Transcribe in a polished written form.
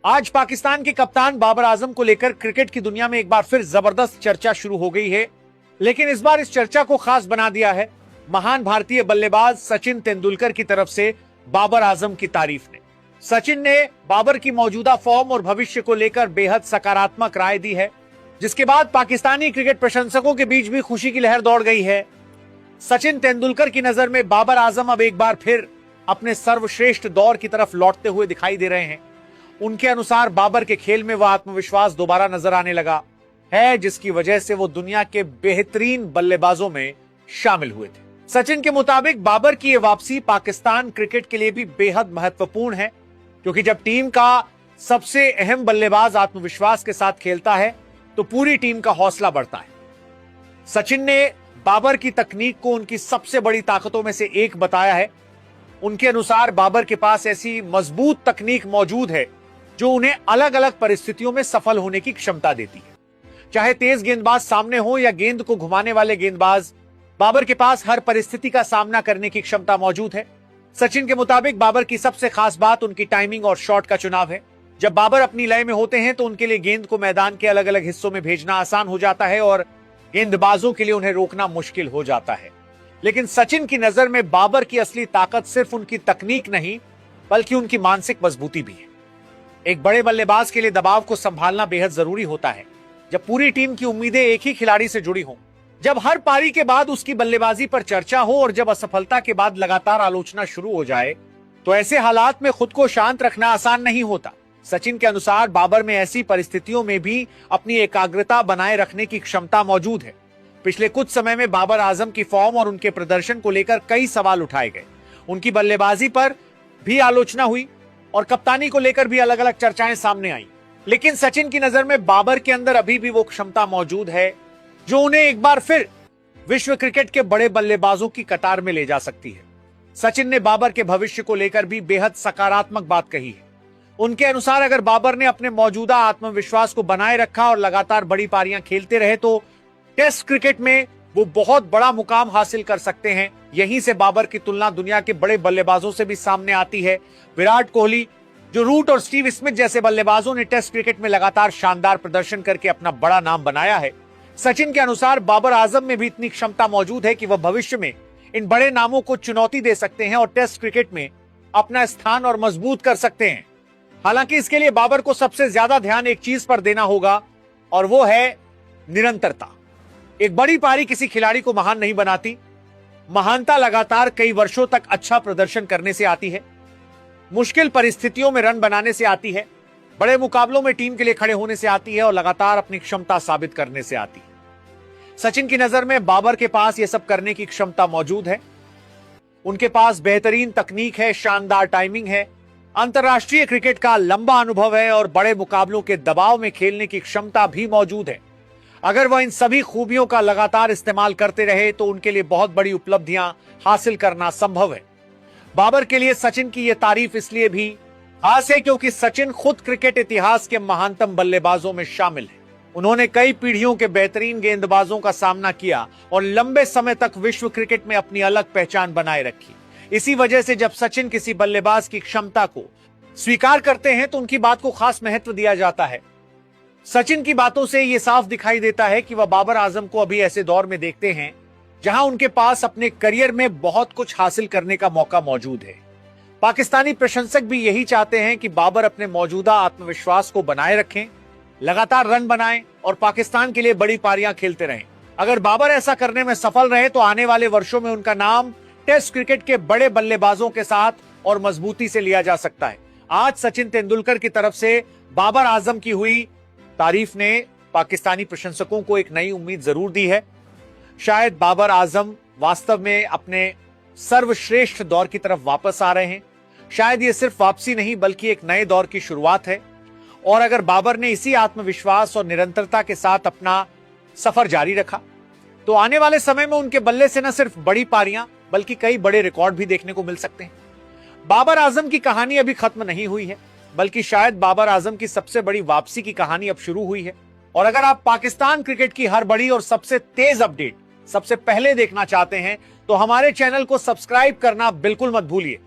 आज पाकिस्तान के कप्तान बाबर आजम को लेकर क्रिकेट की दुनिया में एक बार फिर जबरदस्त चर्चा शुरू हो गई है। लेकिन इस बार इस चर्चा को खास बना दिया है महान भारतीय बल्लेबाज सचिन तेंदुलकर की तरफ से बाबर आजम की तारीफ ने। सचिन ने बाबर की मौजूदा फॉर्म और भविष्य को लेकर बेहद सकारात्मक राय दी है, जिसके बाद पाकिस्तानी क्रिकेट प्रशंसकों के बीच भी खुशी की लहर दौड़ गई है। सचिन तेंदुलकर की नजर में बाबर आजम अब एक बार फिर अपने सर्वश्रेष्ठ दौर की तरफ लौटते हुए दिखाई दे रहे हैं। उनके अनुसार बाबर के खेल में वह आत्मविश्वास दोबारा नजर आने लगा है, जिसकी वजह से वो दुनिया के बेहतरीन बल्लेबाजों में शामिल हुए थे। सचिन के मुताबिक बाबर की ये वापसी पाकिस्तान क्रिकेट के लिए भी बेहद महत्वपूर्ण है, क्योंकि जब टीम का सबसे अहम बल्लेबाज आत्मविश्वास के साथ खेलता है तो पूरी टीम का हौसला बढ़ता है। सचिन ने बाबर की तकनीक को उनकी सबसे बड़ी ताकतों में से एक बताया है। उनके अनुसार बाबर के पास ऐसी मजबूत तकनीक मौजूद है जो उन्हें अलग अलग परिस्थितियों में सफल होने की क्षमता देती है। चाहे तेज गेंदबाज सामने हो या गेंद को घुमाने वाले गेंदबाज, बाबर के पास हर परिस्थिति का सामना करने की क्षमता मौजूद है। सचिन के मुताबिक बाबर की सबसे खास बात उनकी टाइमिंग और शॉट का चुनाव है। जब बाबर अपनी लय में होते हैं तो उनके लिए गेंद को मैदान के अलग अलग हिस्सों में भेजना आसान हो जाता है और गेंदबाजों के लिए उन्हें रोकना मुश्किल हो जाता है। लेकिन सचिन की नजर में बाबर की असली ताकत सिर्फ उनकी तकनीक नहीं, बल्कि उनकी मानसिक मजबूती भी है। एक बड़े बल्लेबाज के लिए दबाव को संभालना बेहद जरूरी होता है। जब पूरी टीम की उम्मीदें एक ही खिलाड़ी से जुड़ी हों, जब हर पारी के बाद उसकी बल्लेबाजी पर चर्चा हो और जब असफलता के बाद लगातार आलोचना शुरू हो जाए, तो ऐसे हालात में खुद को शांत रखना आसान नहीं होता। सचिन के अनुसार बाबर में ऐसी परिस्थितियों में भी अपनी एकाग्रता बनाए रखने की क्षमता मौजूद है। पिछले कुछ समय में बाबर आजम की फॉर्म और उनके प्रदर्शन को लेकर कई सवाल उठाए गए। उनकी बल्लेबाजी पर भी आलोचना हुई और कप्तानी को लेकर भी अलग अलग चर्चाएं सामने आई। लेकिन सचिन की नजर में बाबर के अंदर अभी भी वो क्षमता मौजूद है जो उन्हें एक बार फिर विश्व क्रिकेट के बड़े बल्लेबाजों की कतार में ले जा सकती है। सचिन ने बाबर के भविष्य को लेकर भी बेहद सकारात्मक बात कही है। उनके अनुसार अगर बाबर ने अपने मौजूदा आत्मविश्वास को बनाए रखा और लगातार बड़ी पारियां खेलते रहे तो टेस्ट क्रिकेट में वो बहुत बड़ा मुकाम हासिल कर सकते हैं। यहीं से बाबर की तुलना दुनिया के बड़े बल्लेबाजों से भी सामने आती है। विराट कोहली, जो रूट और स्टीव स्मिथ जैसे बल्लेबाजों ने टेस्ट क्रिकेट में लगातार शानदार प्रदर्शन करके अपना बड़ा नाम बनाया है। सचिन के अनुसार बाबर आजम में भी इतनी क्षमता मौजूद है कि वह भविष्य में इन बड़े नामों को चुनौती दे सकते हैं और टेस्ट क्रिकेट में अपना स्थान और मजबूत कर सकते हैं। हालांकि इसके लिए बाबर को सबसे ज्यादा ध्यान एक चीज पर देना होगा और वो है निरंतरता। एक बड़ी पारी किसी खिलाड़ी को महान नहीं बनाती। महानता लगातार कई वर्षों तक अच्छा प्रदर्शन करने से आती है, मुश्किल परिस्थितियों में रन बनाने से आती है, बड़े मुकाबलों में टीम के लिए खड़े होने से आती है और लगातार अपनी क्षमता साबित करने से आती है। सचिन की नजर में बाबर के पास यह सब करने की क्षमता मौजूद है। उनके पास बेहतरीन तकनीक है, शानदार टाइमिंग है, अंतर्राष्ट्रीय क्रिकेट का लंबा अनुभव है और बड़े मुकाबलों के दबाव में खेलने की क्षमता भी मौजूद है। अगर वह इन सभी खूबियों का लगातार इस्तेमाल करते रहे तो उनके लिए बहुत बड़ी उपलब्धियां हासिल करना संभव है। बाबर के लिए सचिन की यह तारीफ इसलिए भी खास है क्योंकि सचिन खुद क्रिकेट इतिहास के महानतम बल्लेबाजों में शामिल है। उन्होंने कई पीढ़ियों के बेहतरीन गेंदबाजों का सामना किया और लंबे समय तक विश्व क्रिकेट में अपनी अलग पहचान बनाए रखी। इसी वजह से जब सचिन किसी बल्लेबाज की क्षमता को स्वीकार करते हैं तो उनकी बात को खास महत्व दिया जाता है। सचिन की बातों से यह साफ दिखाई देता है कि वह बाबर आजम को अभी ऐसे दौर में देखते हैं जहां उनके पास अपने करियर में बहुत कुछ हासिल करने का मौका मौजूद है। पाकिस्तानी प्रशंसक भी यही चाहते हैं कि बाबर अपने मौजूदा आत्मविश्वास को बनाए रखें, लगातार रन बनाएं और पाकिस्तान के लिए बड़ी पारियां खेलते रहें। अगर बाबर ऐसा करने में सफल रहे तो आने वाले वर्षों में उनका नाम टेस्ट क्रिकेट के बड़े बल्लेबाजों के साथ और मजबूती से लिया जा सकता है। आज सचिन तेंदुलकर की तरफ से बाबर आजम की हुई तारीफ ने पाकिस्तानी प्रशंसकों को एक नई उम्मीद जरूर दी है। शायद बाबर आजम वास्तव में अपने सर्वश्रेष्ठ दौर की तरफ वापस आ रहे हैं। शायद ये सिर्फ वापसी नहीं बल्कि एक नए दौर की शुरुआत है। और अगर बाबर ने इसी आत्मविश्वास और निरंतरता के साथ अपना सफर जारी रखा तो आने वाले समय में उनके बल्ले से न सिर्फ बड़ी पारियां बल्कि कई बड़े रिकॉर्ड भी देखने को मिल सकते हैं। बाबर आजम की कहानी अभी खत्म नहीं हुई है, बल्कि शायद बाबर आजम की सबसे बड़ी वापसी की कहानी अब शुरू हुई है। और अगर आप पाकिस्तान क्रिकेट की हर बड़ी और सबसे तेज अपडेट सबसे पहले देखना चाहते हैं तो हमारे चैनल को सब्सक्राइब करना बिल्कुल मत भूलिए।